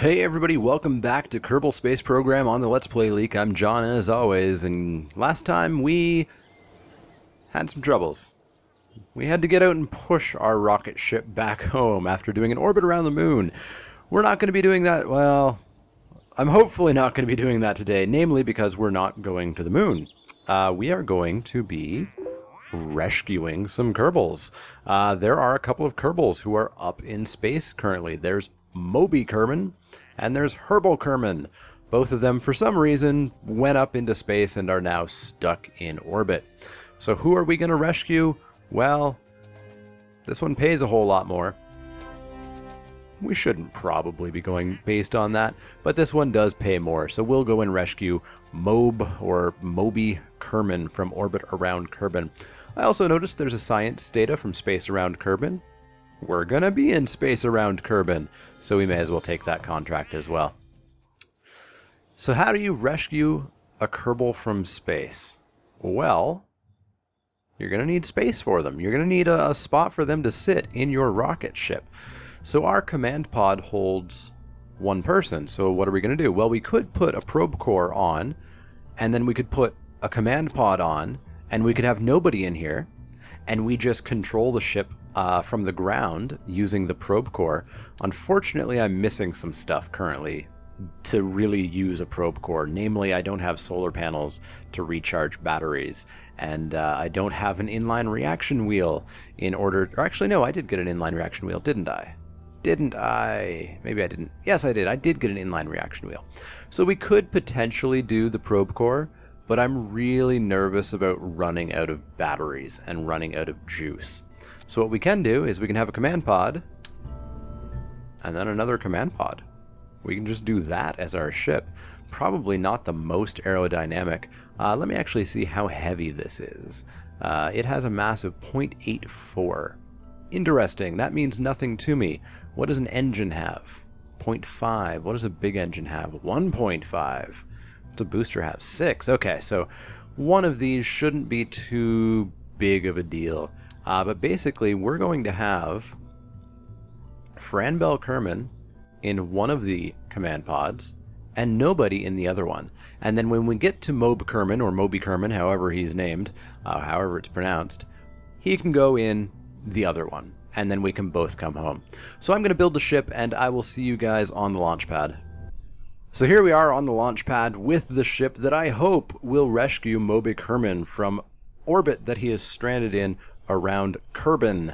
Hey everybody, welcome back to Kerbal Space Program on the Let's Play Leak. I'm John as always, and last time we had some troubles. We had to get out and push our rocket ship back home after doing an orbit around the moon. We're not going to be doing that, well, I'm hopefully not going to be doing that today, namely because we're not going to the moon. We are going to be rescuing some Kerbals. There are a couple of Kerbals who are up in space currently. There's Moby Kerman and there's Kerbal Kerman. Both of them, for some reason, went up into space and are now stuck in orbit. So who are we going to rescue? Well, this one pays a whole lot more. We shouldn't probably be going based on that, but this one does pay more. So we'll go and rescue Moby Kerman from orbit around Kerbin. I also noticed there's a science data from space around Kerbin. We're gonna be in space around Kerbin, so we may as well take that contract as well. So how do you rescue a Kerbal from space? Well, you're gonna need space for them. You're gonna need a spot for them to sit in your rocket ship. So our command pod holds one person, so what are we gonna do? Well, we could put a probe core on, and then we could put a command pod on, and we could have nobody in here, and we just control the ship from the ground using the probe core. Unfortunately, I'm missing some stuff currently to really use a probe core. Namely, I don't have solar panels to recharge batteries, and I don't have an inline reaction wheel in order... Or actually, no, I did get an inline reaction wheel, didn't I? Didn't I? Maybe I didn't. Yes, I did. I did get an inline reaction wheel. So we could potentially do the probe core, but I'm really nervous about running out of batteries and running out of juice. So what we can do is we can have a command pod and then another command pod. We can just do that as our ship. Probably not the most aerodynamic. Let me actually see how heavy this is. It has a mass of 0.84. Interesting. That means nothing to me. What does an engine have? 0.5. What does a big engine have? 1.5. What's a booster have? 6. Okay, so one of these shouldn't be too big of a deal. But basically, we're going to have Kerbal Kerman in one of the command pods and nobody in the other one. And then when we get to Moby Kerman, or Moby Kerman, however he's named, however it's pronounced, he can go in the other one, and then we can both come home. So I'm going to build the ship, and I will see you guys on the launch pad. So here we are on the launch pad with the ship that I hope will rescue Moby Kerman from orbit that he is stranded in around Kerbin.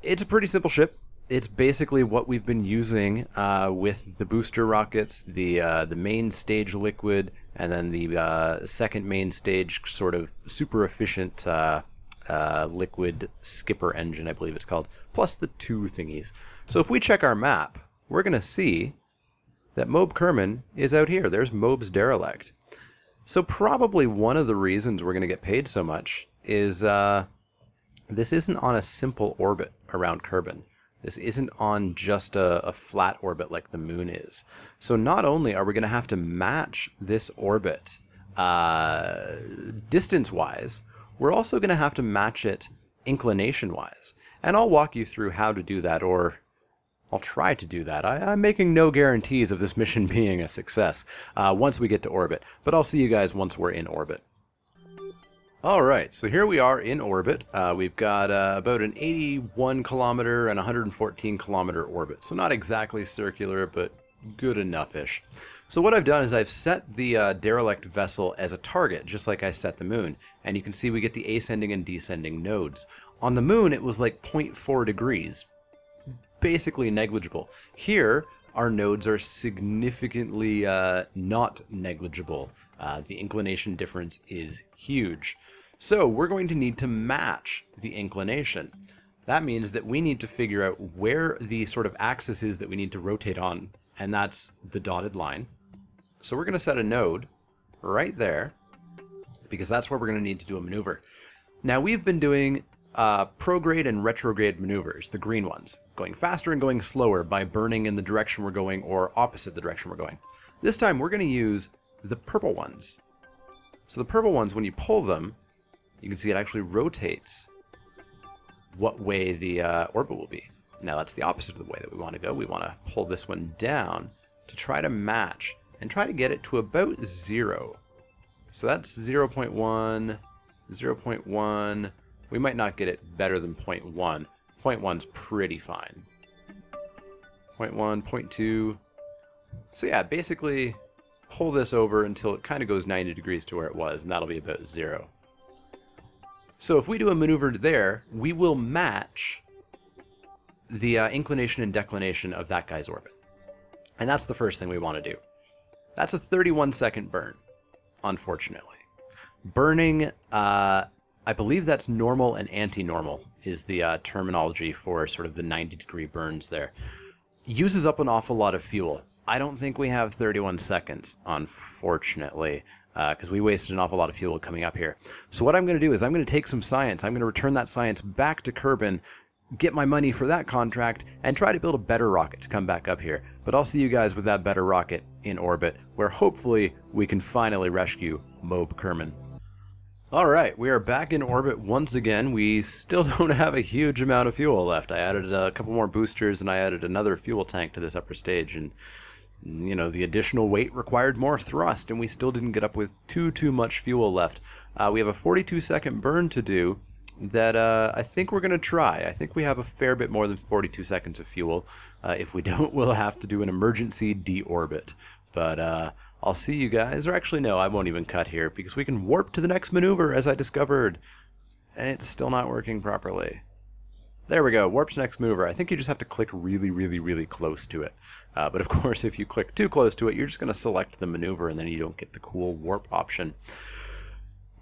It's a pretty simple ship. It's basically what we've been using with the booster rockets, the main stage liquid, and then the second main stage sort of super efficient liquid skipper engine, I believe it's called, plus the two thingies. So if we check our map, we're going to see that Moby Kerman is out here. There's Moby's derelict. So probably one of the reasons we're going to get paid so much is this isn't on a simple orbit around Kerbin. This isn't on just a flat orbit like the moon is. So not only are we going to have to match this orbit distance-wise, we're also going to have to match it inclination-wise. And I'll walk you through how to do that, or I'll try to do that. I'm making no guarantees of this mission being a success once we get to orbit, but I'll see you guys once we're in orbit. Alright, so here we are in orbit. We've got about an 81 kilometer and 114 kilometer orbit. So not exactly circular, but good enough-ish. So what I've done is I've set the derelict vessel as a target, just like I set the moon. And you can see we get the ascending and descending nodes. On the moon, it was like 0.4 degrees. Basically negligible. Here, our nodes are significantly not negligible. The inclination difference is huge. So we're going to need to match the inclination. That means that we need to figure out where the sort of axis is that we need to rotate on, and that's the dotted line. So we're going to set a node right there, because that's where we're going to need to do a maneuver. Now we've been doing prograde and retrograde maneuvers, the green ones, going faster and going slower by burning in the direction we're going or opposite the direction we're going. This time we're going to use the purple ones. So the purple ones, when you pull them, you can see it actually rotates what way the orbit will be. Now that's the opposite of the way that we want to go. We want to pull this one down to try to match and try to get it to about 0. So that's 0.1, 0.1. We might not get it better than 0.1. 0.1's pretty fine. 0.1, 0.2. So yeah, basically pull this over until it kind of goes 90 degrees to where it was, and that'll be about 0. So if we do a maneuver there, we will match the inclination and declination of that guy's orbit. And that's the first thing we want to do. That's a 31-second burn, unfortunately. Burning, I believe that's normal and anti-normal is the terminology for sort of the 90-degree burns there. Uses up an awful lot of fuel. I don't think we have 31 seconds, unfortunately, because we wasted an awful lot of fuel coming up here. So what I'm going to do is I'm going to take some science. I'm going to return that science back to Kerbin, get my money for that contract, and try to build a better rocket to come back up here. But I'll see you guys with that better rocket in orbit, where hopefully we can finally rescue Mob Kerman. Alright, we are back in orbit once again. We still don't have a huge amount of fuel left. I added a couple more boosters and I added another fuel tank to this upper stage, and you know, the additional weight required more thrust, and we still didn't get up with too much fuel left. We have a 42-second burn to do that I think we're going to try. I think we have a fair bit more than 42 seconds of fuel. If we don't, we'll have to do an emergency deorbit. But I'll see you guys, or actually no, I won't even cut here, because we can warp to the next maneuver, as I discovered, and it's still not working properly. There we go, warp to next maneuver. I think you just have to click really close to it. But of course, if you click too close to it, you're just going to select the maneuver, and then you don't get the cool warp option.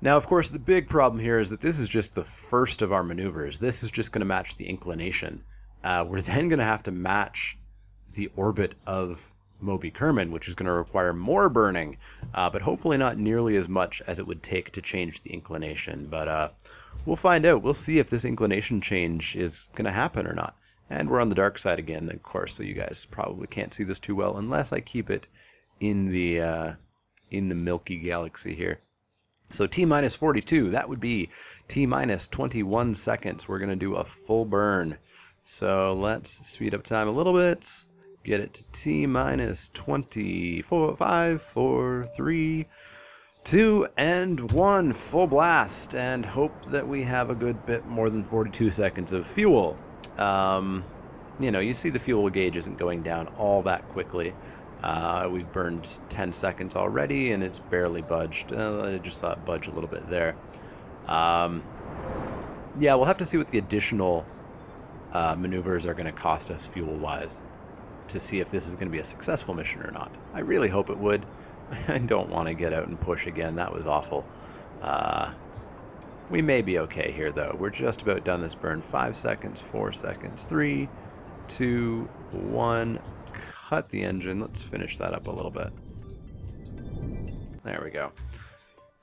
Now, of course, the big problem here is that this is just the first of our maneuvers. This is just going to match the inclination. We're then going to have to match the orbit of Moby Kerman, which is going to require more burning, but hopefully not nearly as much as it would take to change the inclination. But we'll find out. We'll see if this inclination change is going to happen or not. And we're on the dark side again, of course, so you guys probably can't see this too well unless I keep it in the Milky Galaxy here. So T-minus 42, that would be T-minus 21 seconds. We're going to do a full burn. So let's speed up time a little bit. Get it to T-minus 24, 5, 4, 3, 2, and 1. Full blast. And hope that we have a good bit more than 42 seconds of fuel. You know, you see the fuel gauge isn't going down all that quickly. We've burned 10 seconds already, and it's barely budged. I just saw it budge a little bit there. Yeah, we'll have to see what the additional maneuvers are going to cost us fuel-wise to see if this is going to be a successful mission or not. I really hope it would. I don't want to get out and push again. That was awful. We may be okay here, though. We're just about done this burn. 5 seconds, 4 seconds, 3, 2, 1... Cut the engine. Let's finish that up a little bit. There we go.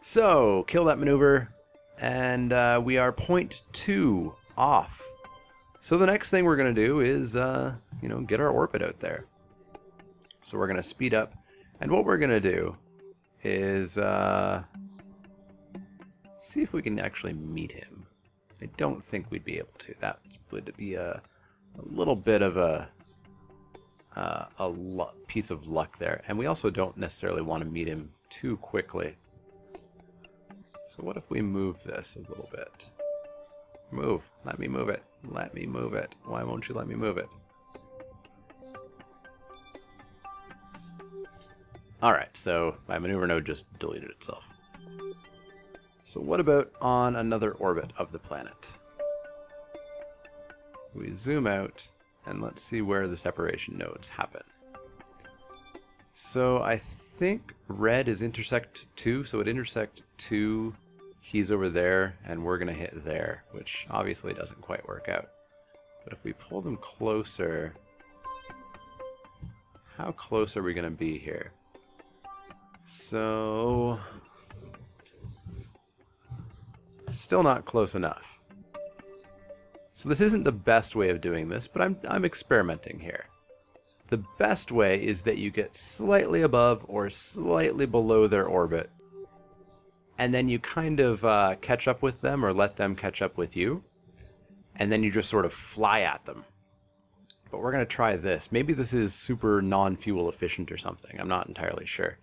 So, kill that maneuver, and we are 0.2 off. So the next thing we're going to do is, you know, get our orbit out there. So we're going to speed up, and what we're going to do is see if we can actually meet him. I don't think we'd be able to. That would be a little bit of a piece of luck there, and we also don't necessarily want to meet him too quickly. So what if we move this a little bit? Move. Let me move it. Let me move it. Why won't you let me move it? Alright, so my maneuver node just deleted itself. So what about on another orbit of the planet? We zoom out, and let's see where the separation nodes happen. So I think red is intersect 2, so at intersect 2, he's over there, and we're going to hit there, which obviously doesn't quite work out. But if we pull them closer, how close are we going to be here? So, still not close enough. So this isn't the best way of doing this, but I'm experimenting here. The best way is that you get slightly above or slightly below their orbit, and then you kind of catch up with them or let them catch up with you, and then you just sort of fly at them. but we're going to try this. Maybe this is super non-fuel efficient or something. I'm not entirely sure.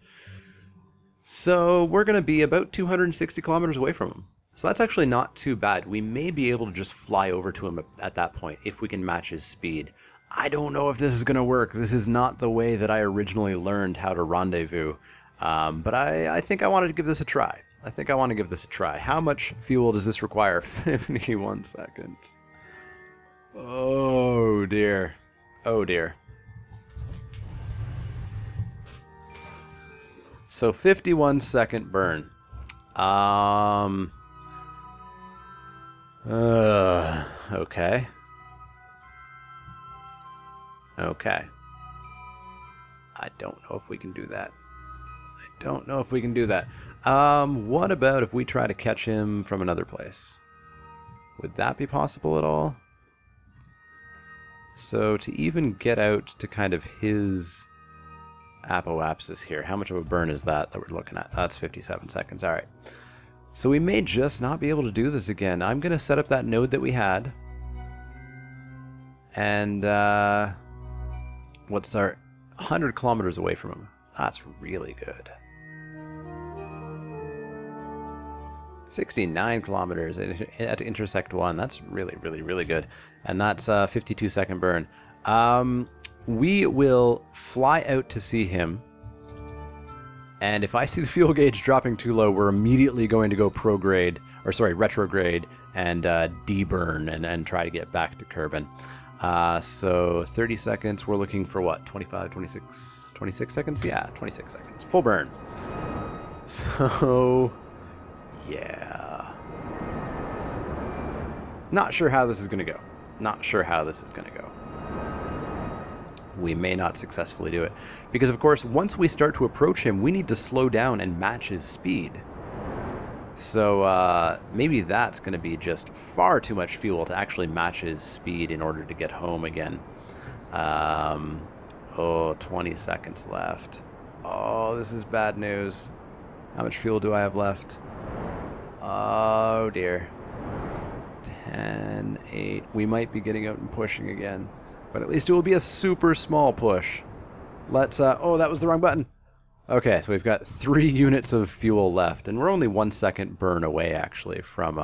So we're going to be about 260 kilometers away from him. So that's actually not too bad. We may be able to just fly over to him at that point if we can match his speed. I don't know if this is going to work. This is not the way that I originally learned how to rendezvous. But I think I wanted to give this a try. How much fuel does this require? 51 seconds. Oh dear. Oh dear. So 51 second burn. Okay. Okay. I don't know if we can do that. What about if we try to catch him from another place? Would that be possible at all? So to even get out to kind of his apoapsis here, how much of a burn is that we're looking at? That's 57 seconds. All right. So we may just not be able to do this again. I'm going to set up that node that we had. And what's our 100 kilometers away from him? That's really good. 69 kilometers at intersect 1. That's really, really, really good. And that's a 52 second burn. We will fly out to see him. And if I see the fuel gauge dropping too low, we're immediately going to go retrograde and deburn and try to get back to Kerbin. So 30 seconds, we're looking for what? 25, 26 seconds? Yeah, 26 seconds. Full burn. So, yeah. Not sure how this is going to go. We may not successfully do it. Because, of course, once we start to approach him, we need to slow down and match his speed. So maybe that's going to be just far too much fuel to actually match his speed in order to get home again. 20 seconds left. Oh, this is bad news. How much fuel do I have left? Oh, dear. 10, 8. We might be getting out and pushing again. But at least it will be a super small push. Let's, oh, that was the wrong button. Okay, so we've got 3 units of fuel left, and we're only 1 second burn away, actually, from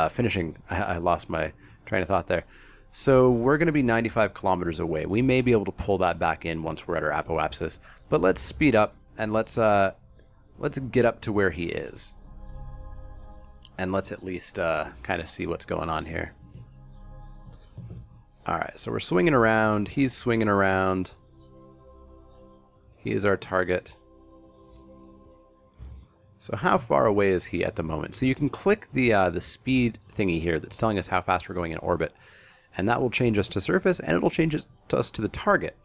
finishing. I lost my train of thought there. So we're going to be 95 kilometers away. We may be able to pull that back in once we're at our apoapsis, but let's speed up and let's get up to where he is. And let's at least kind of see what's going on here. Alright, so we're swinging around. He's swinging around. He is our target. So how far away is he at the moment? So you can click the speed thingy here that's telling us how fast we're going in orbit. And that will change us to surface, and it'll change us to the target.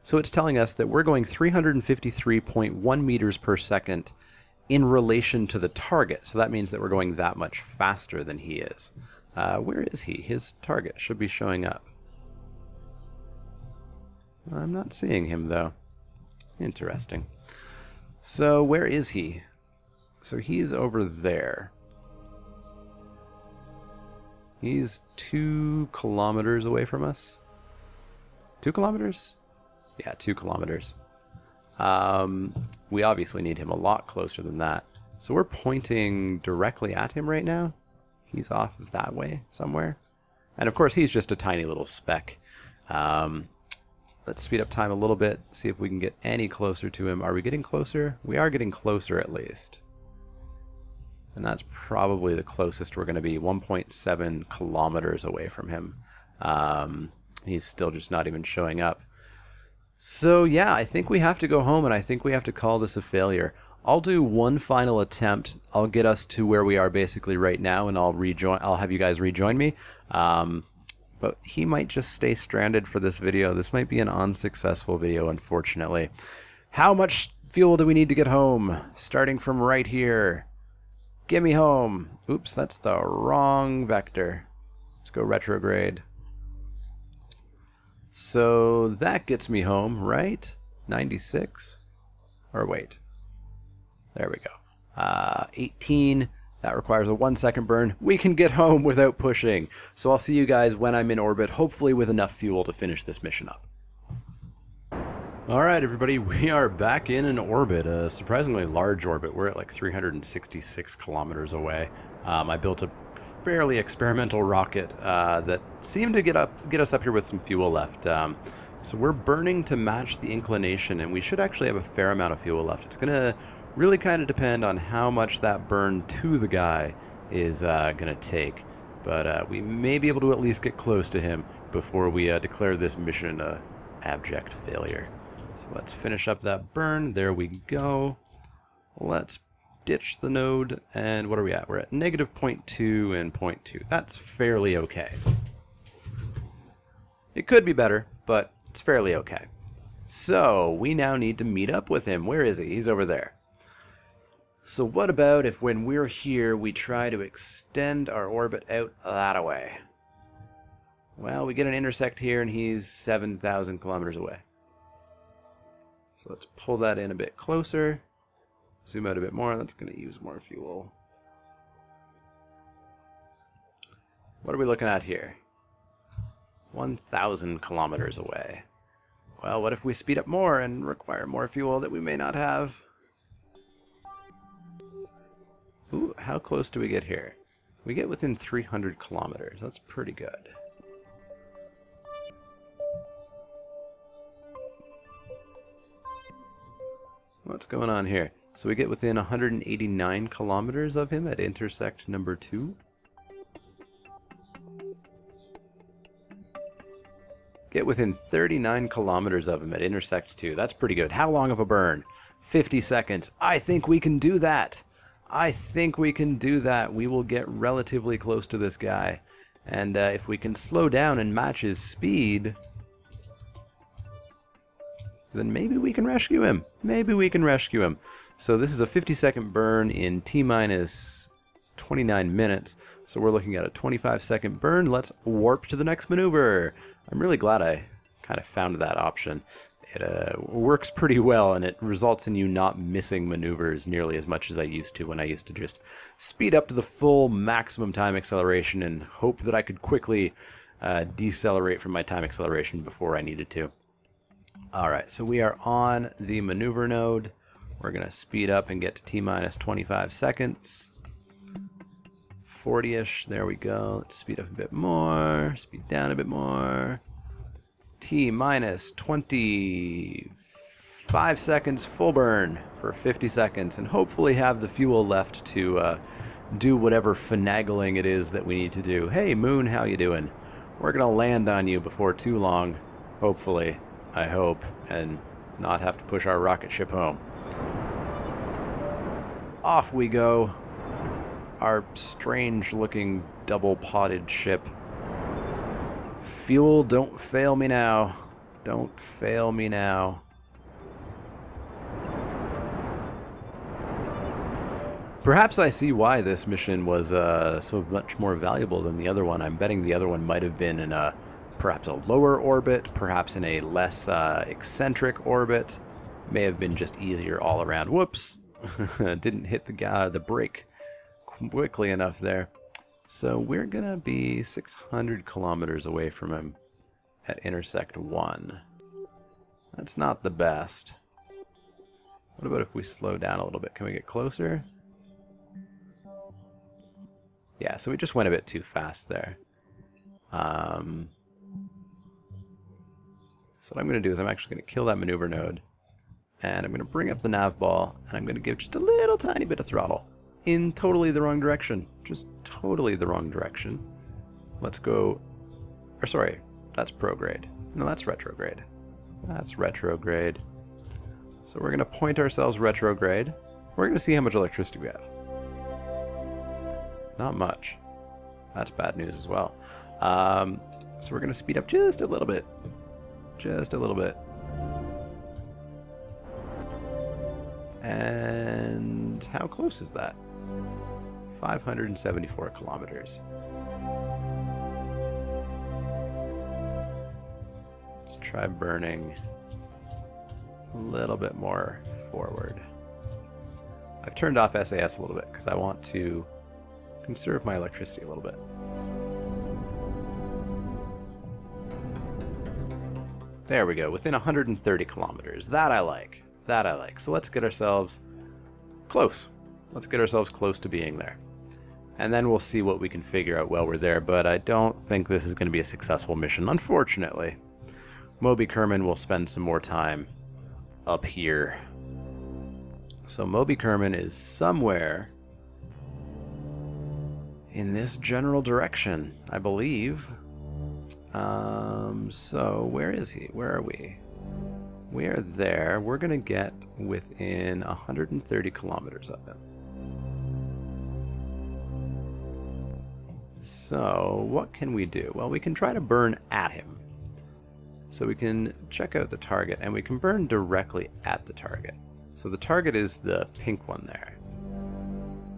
So it's telling us that we're going 353.1 meters per second in relation to the target. So that means that we're going that much faster than he is. Where is he? His target should be showing up. I'm not seeing him, though. Interesting. So where is he? So he's over there. He's 2 kilometers away from us. 2 kilometers? Yeah, 2 kilometers. We obviously need him a lot closer than that. So we're pointing directly at him right now. He's off that way somewhere. And of course, he's just a tiny little speck. Let's speed up time a little bit, see if we can get any closer to him. Are we getting closer? We are getting closer at least. And that's probably the closest we're going to be, 1.7 kilometers away from him. He's still just not even showing up. So yeah, I think we have to go home, and I think we have to call this a failure. I'll do one final attempt. I'll get us to where we are basically right now, and I'll have you guys rejoin me. But he might just stay stranded for this video. This might be an unsuccessful video, unfortunately. How much fuel do we need to get home? Starting from right here. Get me home. Oops, that's the wrong vector. Let's go retrograde. So that gets me home, right? 96? Or wait. There we go. 18 That requires a 1-second burn. We can get home without pushing. So I'll see you guys when I'm in orbit, hopefully with enough fuel to finish this mission up. Alright everybody, we are back in an orbit, a surprisingly large orbit. We're at like 366 kilometers away. I built a fairly experimental rocket that seemed to get us up here with some fuel left. So we're burning to match the inclination, and we should actually have a fair amount of fuel left. It's going to really kind of depend on how much that burn to the guy is going to take. But we may be able to at least get close to him before we declare this mission an abject failure. So let's finish up that burn. There we go. Let's ditch the node. And what are we at? We're at negative 0.2 and 0.2. That's fairly okay. It could be better, but it's fairly okay. So we now need to meet up with him. Where is he? He's over there. So what about if when we're here, we try to extend our orbit out that way? Well, we get an intersect here, and he's 7,000 kilometers away. So let's pull that in a bit closer, zoom out a bit more. That's going to use more fuel. What are we looking at here? 1,000 kilometers away. Well, what if we speed up more and require more fuel that we may not have? Ooh, how close do we get here? We get within 300 kilometers. That's pretty good. What's going on here? So we get within 189 kilometers of him at intersect number 2. Get within 39 kilometers of him at intersect 2. That's pretty good. How long of a burn? 50 seconds. I think we can do that. I think we can do that. We will get relatively close to this guy. And if we can slow down and match his speed, then maybe we can rescue him. Maybe we can rescue him. So this is a 50-second burn in T-minus 29 minutes. So we're looking at a 25-second burn. Let's warp to the next maneuver. I'm really glad I kind of found that option. It works pretty well, and it results in you not missing maneuvers nearly as much as I used to when I used to just speed up to the full maximum time acceleration and hope that I could quickly decelerate from my time acceleration before I needed to. Alright, so we are on the maneuver node. We're going to speed up and get to T-minus 25 seconds. 40-ish, there we go. Let's speed up a bit more, speed down a bit more. T-minus 25 seconds, full burn for 50 seconds, and hopefully have the fuel left to do whatever finagling it is that we need to do. Hey, Moon, how you doing? We're going to land on you before too long, hopefully. I hope, and not have to push our rocket ship home. Off we go. Our strange-looking double-potted ship. Fuel, don't fail me now. Don't fail me now. Perhaps I see why this mission was so much more valuable than the other one. I'm betting the other one might have been in a perhaps a lower orbit, perhaps in a less eccentric orbit. May have been just easier all around. Whoops! Didn't hit the brake quickly enough there. So we're gonna be 600 kilometers away from him at intersect 1. That's not the best. What about if we slow down a little bit? Can we get closer? Yeah, so we just went a bit too fast there. So what I'm going to do is I'm actually going to kill that maneuver node, and I'm going to bring up the nav ball, and I'm going to give just a little tiny bit of throttle in totally the wrong direction. Just totally the wrong direction. Let's go, or sorry, that's prograde. No, that's retrograde. That's retrograde. So we're going to point ourselves retrograde. We're going to see how much electricity we have. Not much. That's bad news as well. So we're going to speed up just a little bit. Just a little bit. And how close is that? 574 kilometers. Let's try burning a little bit more forward. I've turned off SAS a little bit because I want to conserve my electricity a little bit. There we go, within 130 kilometers. That I like. That I like. So let's get ourselves close. Let's get ourselves close to being there. And then we'll see what we can figure out while we're there, but I don't think this is going to be a successful mission, unfortunately. Moby Kerman will spend some more time up here. So Moby Kerman is somewhere in this general direction, I believe. So where is he? Where are we? We are there. We're going to get within 130 kilometers of him. So what can we do? Well, we can try to burn at him. So we can check out the target, and we can burn directly at the target. So the target is the pink one there.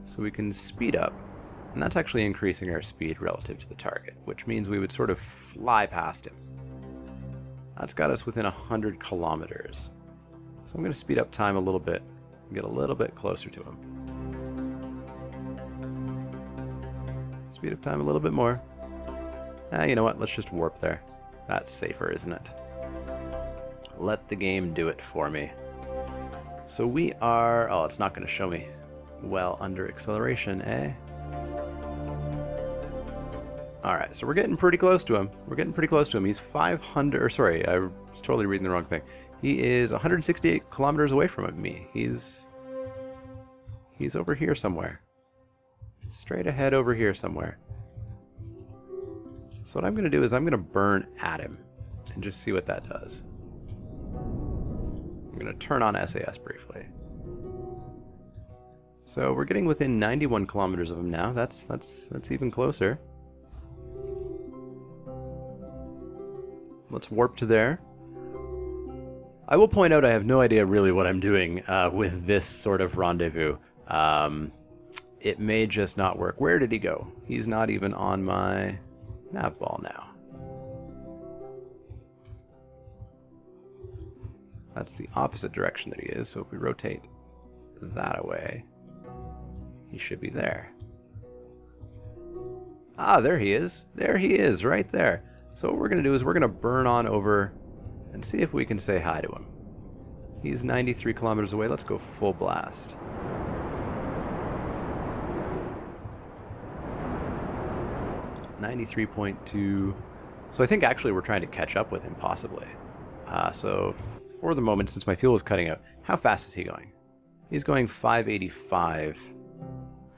So we can speed up, and that's actually increasing our speed relative to the target, which means we would sort of fly past him. That's got us within 100 kilometers. So I'm going to speed up time a little bit and get a little bit closer to him. Speed up time a little bit more. You know what? Let's just warp there. That's safer, isn't it? Let the game do it for me. So we are... Oh, it's not going to show me well under acceleration, eh? Alright, so we're getting pretty close to him. We're getting pretty close to him. He's 500... Or sorry, I was totally reading the wrong thing. He is 168 kilometers away from me. He's over here somewhere. Straight ahead over here somewhere. So what I'm going to do is I'm going to burn at him and just see what that does. I'm going to turn on SAS briefly. So we're getting within 91 kilometers of him now. That's even closer. Let's warp to there. I will point out I have no idea really what I'm doing with this sort of rendezvous. It may just not work. Where did he go? He's not even on my nav ball now. That's the opposite direction that he is, so if we rotate that away, he should be there. Ah, there he is. There he is, right there. So what we're going to do is we're going to burn on over and see if we can say hi to him. He's 93 kilometers away. Let's go full blast. .2. So I think actually we're trying to catch up with him, possibly. So for the moment, since my fuel is cutting out, how fast is he going? He's going 585,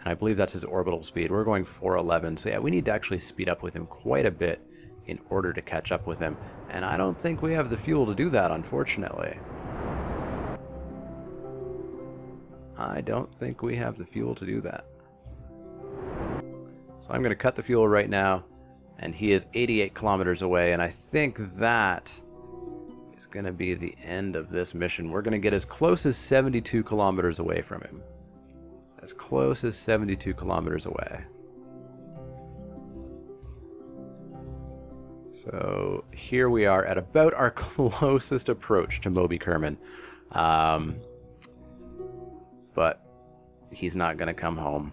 and I believe that's his orbital speed. We're going 411, so yeah, we need to actually speed up with him quite a bit in order to catch up with him, and I don't think we have the fuel to do that, unfortunately. I don't think we have the fuel to do that. So I'm going to cut the fuel right now, and he is 88 kilometers away, and I think that is going to be the end of this mission. We're going to get as close as 72 kilometers away from him. As close as 72 kilometers away. So here we are at about our closest approach to Moby Kerman. But he's not going to come home.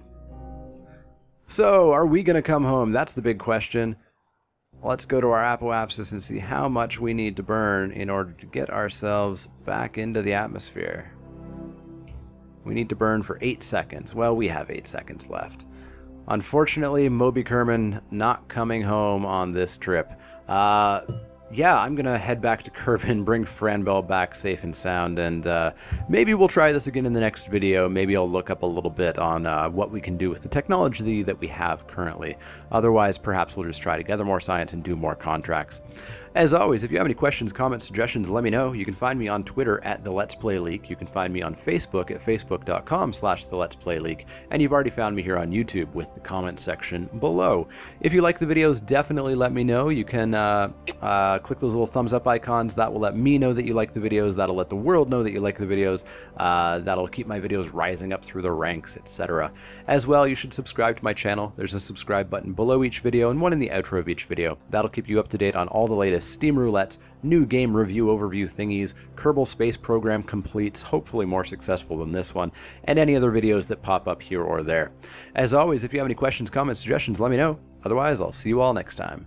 So, are we going to come home? That's the big question. Let's go to our apoapsis and see how much we need to burn in order to get ourselves back into the atmosphere. We need to burn for 8 seconds. Well, we have 8 seconds left. Unfortunately, Moby Kerman not coming home on this trip. Yeah, I'm going to head back to Kerbin, bring Franbel back safe and sound, and maybe we'll try this again in the next video. Maybe I'll look up a little bit on what we can do with the technology that we have currently. Otherwise, perhaps we'll just try to gather more science and do more contracts. As always, if you have any questions, comments, suggestions, let me know. You can find me on Twitter at The Let's Play Leak. You can find me on Facebook at facebook.com/The Let's Play Leak. And you've already found me here on YouTube with the comment section below. If you like the videos, definitely let me know. You can click those little thumbs up icons. That will let me know that you like the videos. That'll let the world know that you like the videos. That'll keep my videos rising up through the ranks, etc. As well, you should subscribe to my channel. There's a subscribe button below each video and one in the outro of each video. That'll keep you up to date on all the latest Steam roulettes, new game review overview thingies, Kerbal Space Program completes, hopefully more successful than this one, and any other videos that pop up here or there. As always, if you have any questions, comments, suggestions, let me know. Otherwise, I'll see you all next time.